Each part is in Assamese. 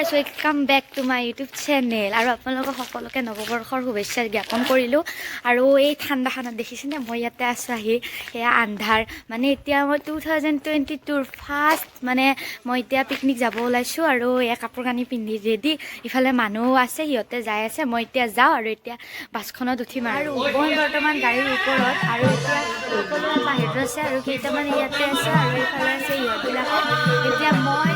Guys welcome back to my YouTube channel আৰু আপোনালোকক সকলোকে নৱবৰ্ষৰ শুভেচ্ছা জ্ঞাপন কৰিলোঁ। আৰু এই ঠাণ্ডাখনত দেখিছেনে মই ইয়াতে আছোঁ আহি সেয়া আন্ধাৰ মানে এতিয়া মই 2022ৰ ফাৰ্ষ্ট মানে মই এতিয়া পিকনিক যাব ওলাইছোঁ আৰু এয়া কাপোৰ কানি পিন্ধি ৰেডি। ইফালে মানুহ আছে সিহঁতে যাই আছে, মই এতিয়া যাওঁ আৰু এতিয়া বাছখনত উঠিম আৰু মই বৰ্তমান গাড়ীৰ ওপৰত আৰু এতিয়া সকলোৱে বাহিৰত আছে আৰু কেইটামান ইয়াতে আছে আৰু এইফালে আছে ইহঁতবিলাকে। এতিয়া মই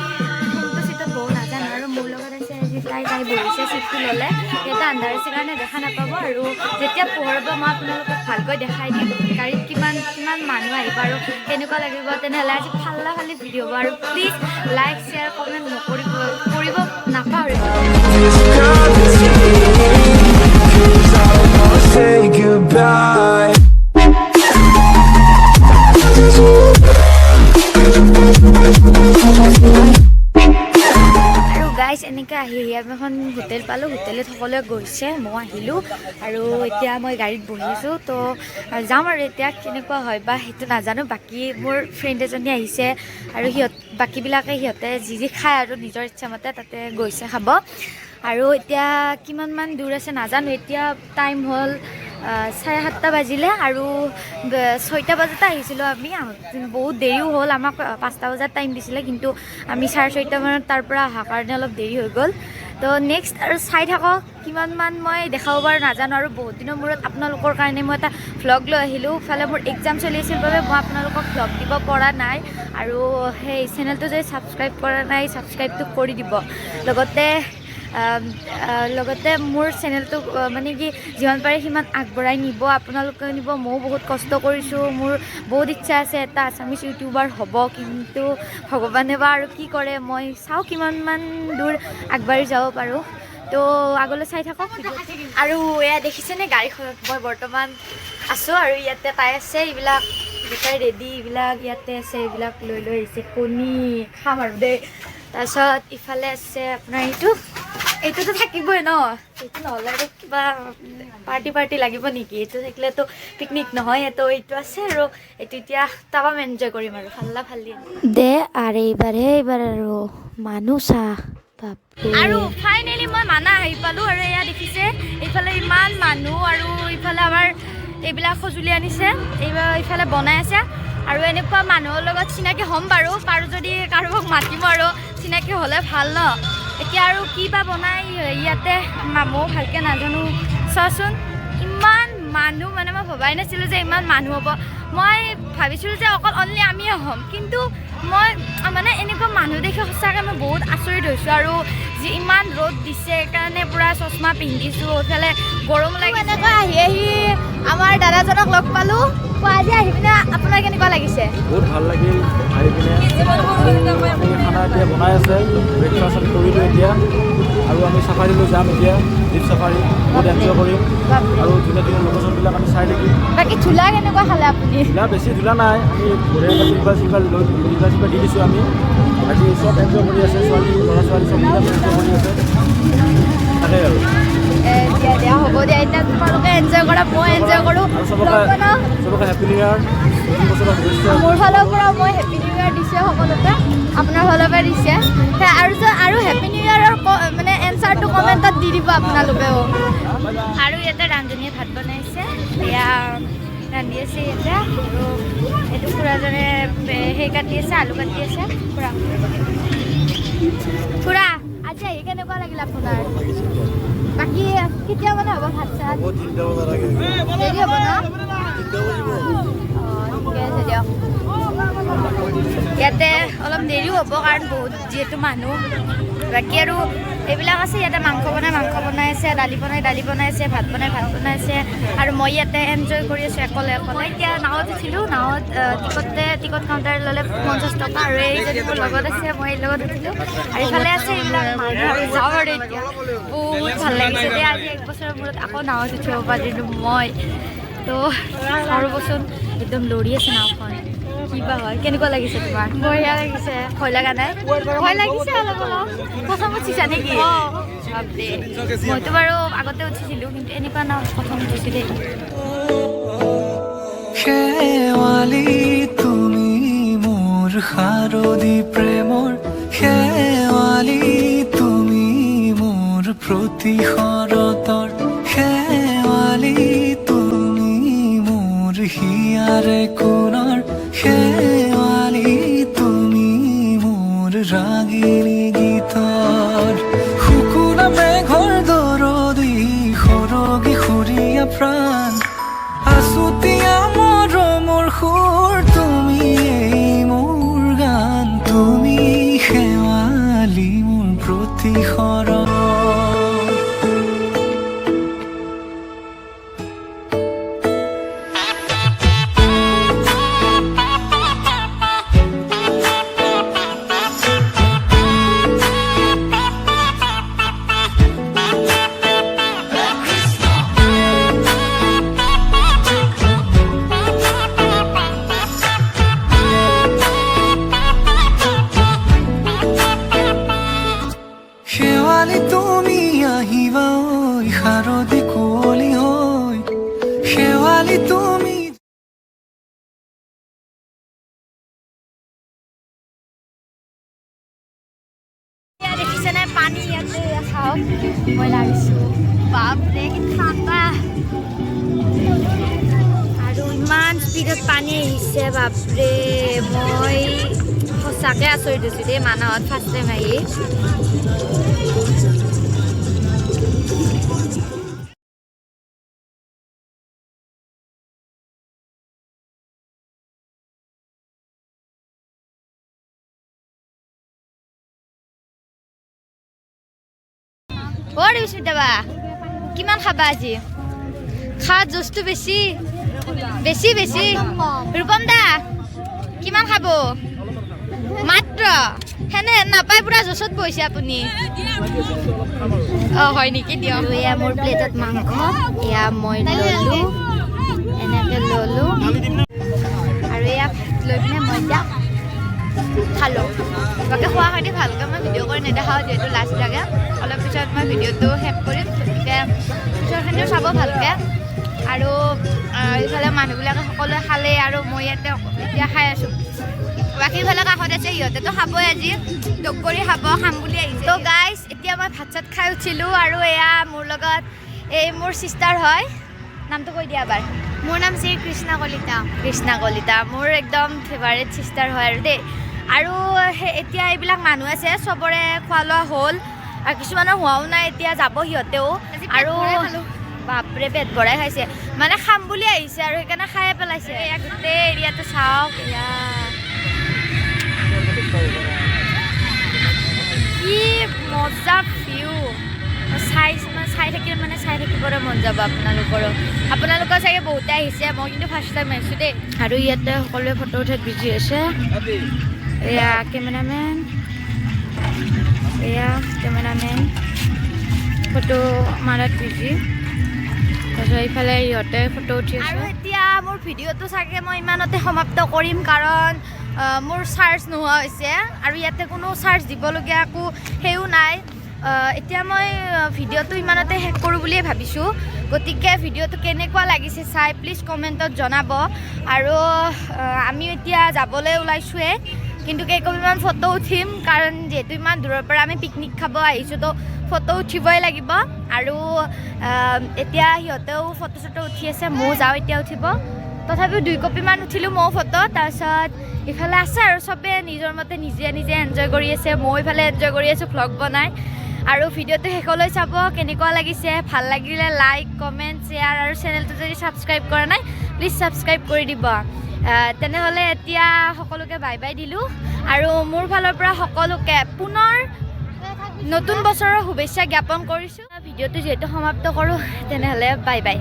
বহু নাজানো আৰু মোৰ লগত আছে আজি তাই বহিছে চিটটো ল'লে। এতিয়া আন্ধাৰ আছে কাৰণে দেখা নাপাব আৰু যেতিয়া পোহৰ হ'ব মই আপোনালোকক ভালকৈ দেখাই দিম গাড়ীত কিমান মানুহ আহিব আৰু কেনেকুৱা লাগিব। তেনেহ'লে আজি ফাল্লা ফাল্লি ভিডিঅ' হ'ব আৰু প্লিজ লাইক শ্বেয়াৰ কমেণ্ট কৰিব নাপাহৰিব। গাইজ এনেকৈ আহি আমি এখন হোটেল পালোঁ, হোটেলত সকলোৱে গৈছে, মই আহিলোঁ আৰু এতিয়া মই গাড়ীত বহিছোঁ। তো যাম আৰু এতিয়া কেনেকুৱা হয় বা সেইটো নাজানো। বাকী মোৰ ফ্ৰেণ্ড এজনী আহিছে আৰু সিহঁতে যি খায় আৰু নিজৰ ইচ্ছামতে তাতে গৈছে খাব। আৰু এতিয়া কিমানমান দূৰ আছে নাজানো। এতিয়া টাইম হ'ল 7:30 বাজিলে আৰু 6টা বজাতে আহিছিলোঁ আমি। বহুত দেৰিও হ'ল, আমাক 5টা বজাত টাইম দিছিলে কিন্তু আমি 6:30 মানত তাৰ পৰা অহাৰ কাৰণে অলপ দেৰি হৈ গ'ল। তো নেক্সট আৰু চাই থাকক কিমানমান মই দেখাব পাৰোঁ নাজানো। আৰু বহুত দিনৰ মূৰত আপোনালোকৰ কাৰণে মই এটা ভ্লগ লৈ আহিলোঁ। ইফালে মোৰ এক্সাম চলি আছিল বাবে মই আপোনালোকক ভ্লগ দিব পৰা নাই আৰু সেই চেনেলটো যদি ছাবস্ক্ৰাইব কৰা নাই ছাবস্ক্ৰাইবটো কৰি দিব। লগতে মোৰ চেনেলটো মানে কি যিমান পাৰে সিমান আগবঢ়াই নিব, আপোনালোকে নিব। ময়ো বহুত কষ্ট কৰিছোঁ, মোৰ বহুত ইচ্ছা আছে এটা আছামিছ ইউটিউবাৰ হ'ব, কিন্তু ভগৱানে বা আৰু কি কৰে। মই চাওঁ কিমানমান দূৰ আগবাঢ়ি যাব পাৰোঁ। তো আগলৈ চাই থাকক। আৰু এয়া দেখিছেনে গাড়ীখনত মই বৰ্তমান আছোঁ আৰু ইয়াতে পাই আছে এইবিলাক গোটাই ৰেডি, এইবিলাক ইয়াতে আছে, এইবিলাক লৈ আহিছে। কণী খাম আৰু দেই। তাৰপিছত ইফালে আছে আপোনাৰ এইটোতো থাকিবই ন, এইটো নহ'লে আৰু কিবা পাৰ্টি লাগিব নেকি? এইটো থাকিলেতো পিকনিক নহয়। এইটো আছে আৰু এইটো এতিয়া তামাম এনজয় কৰিম আৰু ফাল্লা ফাল্লি দে। আৰু এইবাৰ আৰু মানুহ চাহ আৰু ফাইনেলি মই মানা আহি পালোঁ। আৰু এয়া দেখিছে এইফালে ইমান মানুহ আৰু ইফালে আমাৰ এইবিলাক সঁজুলি আনিছে, ইফালে বনাই আছে আৰু এনেকুৱা মানুহৰ লগত চিনাকি হ'ম বাৰু। পাৰোঁ যদি কাৰোবাক মাতিম আৰু চিনাকি হ'লে ভাল ন। এতিয়া আৰু কি বা বনাই ইয়াতে ময়ো ভালকৈ নাজানো। চোৱাচোন ইমান মানুহ, মানে মই ভবাই নাছিলোঁ যে ইমান মানুহ হ'ব। মই ভাবিছিলোঁ যে অনলি আমিয়ে হ'ম, কিন্তু মই মানে এনেকুৱা মানুহ দেখি সঁচাকৈ মই বহুত আচৰিত হৈছোঁ। আৰু যি ইমান ৰ'দ দিছে সেইকাৰণে পূৰা চশমা পিন্ধিছোঁ, এইফালে গৰম লাগে। এনেকৈ আহি আমাৰ দাদাজনক লগ পালোঁ। আজি আহি পিনে আপোনাৰ কেনেকুৱা লাগিছে? বহুত ভাল লাগিল আহি পিনে। আমি খানা এতিয়া বনাই আছে, ব্ৰেকফাষ্ট আমি কৰিলোঁ এতিয়া আৰু আমি চাফাৰীলৈ যাম এতিয়া, জীপ চাফাৰী। বহুত এনজয় কৰিম আৰু ধুনীয়া লোকেশ্যনবিলাক আমি চাই থাকিম। বাকী ধূলা কেনেকুৱা খালে আপুনি? ধূলা বেছি ধূলা নাই, আমি চিলভাৰ দি দিছোঁ আমি। বাকী চব এনজয় কৰি আছে, ল'ৰা ছোৱালী চব এনজয় কৰি আছে। তাকে আৰু দিয়া হ'ব দিয়া। এতিয়া তোমালোকে এনজয় কৰা, মই এনজয় কৰোঁ। আৰু চবকে হেপী নিউ ইয়াৰ, নতুন বছৰৰ শুভেচ্ছা। মোৰ ফালৰ পৰা মই হেপী নিউ ইয়াৰ দিছোঁ সকলোকে, আপোনাৰ ফালৰ পৰা দিছে আৰু হেপী নিউ ইয়াৰৰ মানে এনচাৰটো কমেণ্টত দি দিব আপোনালোকেও। আৰু ইয়াতে ৰান্ধনীয়ে ভাত বনাইছে, এয়া ৰান্ধি আছে ইয়াতে। আৰু এইটো খুৰাজনে সেই কাটি আছে, আলু কাটি আছে। খুৰা আজি আহি কেনেকুৱা লাগিল আপোনাৰ? বাকী কেতিয়া মানে হ'ব ভাত চাত? দেৰি হ'ব ন? ঠিকে আছে দিয়ক। ইয়াতে অলপ দেৰিও হ'ব কাৰণ বহুত যিহেতু মানুহ। বাকী আৰু এইবিলাক আছে, ইয়াতে মাংস বনাই আছে, দালি বনাইছে, ভাত বনাইছে আৰু মই ইয়াতে এনজয় কৰি আছোঁ অকলে। এতিয়া নাৱত উঠিলোঁ, নাৱত টিকট কাউণ্টাৰ ল'লে 50 টকা আৰু এই যদি মোৰ লগত আছে মই এই লগত উঠিলোঁ। আৰু ইফালে আছে এইবিলাক মানুহ আৰু যাওঁ আৰু এতিয়া বহুত ভাল লাগিছে দেই। আজি 1 বছৰৰ মূৰত আকৌ নাৱত উঠিব পাৰিলোঁ মই। তো চাবচোন একদম লৰি আছে নাওখন, কিবা হয়। কেনেকুৱা লাগিছে তোমাৰ? বঢ়িয়া লাগিছে। ভয় লগা নাই? ভয় লাগিছে অলপ। প্ৰথম উঠিছা নেকি? মইতো বাৰু আগতে উঠিছিলোঁ, কিন্তু এনেকুৱা নাও প্ৰথম উঠিছিলোঁ। শেৱালি তুমি মোৰ শাৰদী প্ৰেমৰ শেৱালি তুমি প্ৰতি শৰতৰ শেৱালি তুমি মোৰ হিয়াৰে কোণৰ শেৱালি তুমি মোৰ ৰাগিনী গীতৰ শুকুনা মেঘৰ দৰদি সৰগী সুৰীয়া প্ৰাণ আছুতীয়া মৰমৰ সুৰ তুমি মোৰ গান তুমি শেৱালি মোৰ প্ৰতি শৰতৰ শেৱালি তুমি আহিবা ঐ শাৰদী কুঁৱলী হৈ শেৱালি তুমি দেখিছেনে পানী ইয়াতে খাওক মই লাগিছোঁ বাপৰে কি ঠাণ্ডা আৰু ইমান স্পীডত পানী আহিছে বাপৰে মই সঁচাকৈ আচৰিত হৈছোঁ দেই মানাহত ফাৰ্ষ্ট টাইম আহি বিস্মিতা বা কিমান খাবা আজি খাত জোচটো বেছি বেছি বেছি ৰূপম দা কিমান খাব মাত্ৰ সেনে নাপায় পুৰা জোচত বহিছে আপুনি অঁ হয় নেকি দিয়ক এয়া মোৰ প্লেটত মাংস এয়া মই ল'লোঁ এনেকৈ ল'লোঁ আৰু এয়া লৈ পিনে মই এতিয়া খালোঁ বাকী খোৱা খাদ্য ভালকৈ মই ভিডিঅ' কৰি নেদেখাওঁ যিহেতু লাজ লাগে অলপ পিছত মই ভিডিঅ'টো শেষ কৰিম গতিকে পিছৰখিনিও চাব ভালকৈ আৰু এইফালে মানুহবিলাকে সকলোৱে খালে আৰু মই ইয়াতে এতিয়া খাই আছোঁ বাকী ইফালে কাষত আছে সিহঁতেতো খাবই আজি দগ কৰি খাম বুলি আহিছে ত' গাইজ এতিয়া মই ভাত চাত খাই উঠিলোঁ আৰু এয়া মোৰ লগত এই মোৰ ছিষ্টাৰ হয় নামটো কৈ দিয়া এবাৰ মোৰ নাম শ্ৰী কৃষ্ণা কলিতা মোৰ একদম ফেভাৰেট ছিষ্টাৰ হয় আৰু দেই আৰু এতিয়া এইবিলাক মানুহ আছে চবৰে খোৱা লোৱা হ'ল আৰু কিছুমানৰ হোৱাও নাই এতিয়া যাব সিহঁতেও আৰু বাপৰে পেট ভৰাই খাইছে মানে খাম বুলি আহিছে আৰু সেইকাৰণে খায়ে পেলাইছে এয়া গোটেই এৰিয়াটো চাওক এয়া কি মজা ভিউ চাই থাকিবলৈ মন যাব আপোনালোকৰ চাগে বহুতে আহিছে মই কিন্তু ফাৰ্ষ্ট টাইম আহিছোঁ দেই আৰু ইয়াতে সকলোৱে ফটো উঠাত বিজি হৈছে এয়া কেমেৰামেন ফটো মাৰাত বিজি তাৰপিছত এইফালে ইহঁতে ফটো উঠি আছে আৰু এতিয়া মোৰ ভিডিঅ'টো চাগে মই ইমানতে সমাপ্ত কৰিম কাৰণ মোৰ চাৰ্জ নোহোৱা হৈছে আৰু ইয়াতে কোনো চাৰ্জ দিবলগীয়া একো সেইও নাই এতিয়া মই ভিডিঅ'টো ইমানতে শেষ কৰোঁ বুলিয়ে ভাবিছোঁ গতিকে ভিডিঅ'টো কেনেকুৱা লাগিছে চাই প্লিজ কমেণ্টত জনাব আৰু আমি এতিয়া যাবলৈ ওলাইছোঁৱে কিন্তু কেইকপিমান ফটো উঠিম কাৰণ যিহেতু ইমান দূৰৰ পৰা আমি পিকনিক খাব আহিছোঁ তো ফটো উঠিবই লাগিব আৰু এতিয়া সিহঁতেও ফটো চটো উঠি আছে ময়ো যাওঁ এতিয়া উঠিব তথাপিও 2 কপিমান উঠিলোঁ ময়ো ফটো তাৰপিছত ইফালে আছে আৰু চবে নিজৰ মতে নিজে এনজয় কৰি আছে মই ইফালে এনজয় কৰি আছোঁ ভ্লগ বনাই আৰু ভিডিঅ'টো শেষলৈ চাব কেনেকুৱা লাগিছে ভাল লাগিলে লাইক কমেণ্ট শ্বেয়াৰ আৰু চেনেলটো যদি ছাবস্ক্ৰাইব কৰা নাই প্লিজ ছাবস্ক্ৰাইব কৰি দিব তেনেহ'লে এতিয়া সকলোকে বাই বাই দিলোঁ আৰু মোৰ ফালৰ পৰা সকলোকে পুনৰ নতুন বছৰৰ শুভেচ্ছা জ্ঞাপন কৰিছোঁ ভিডিঅ'টো যিহেতু সমাপ্ত কৰোঁ তেনেহ'লে বাই বাই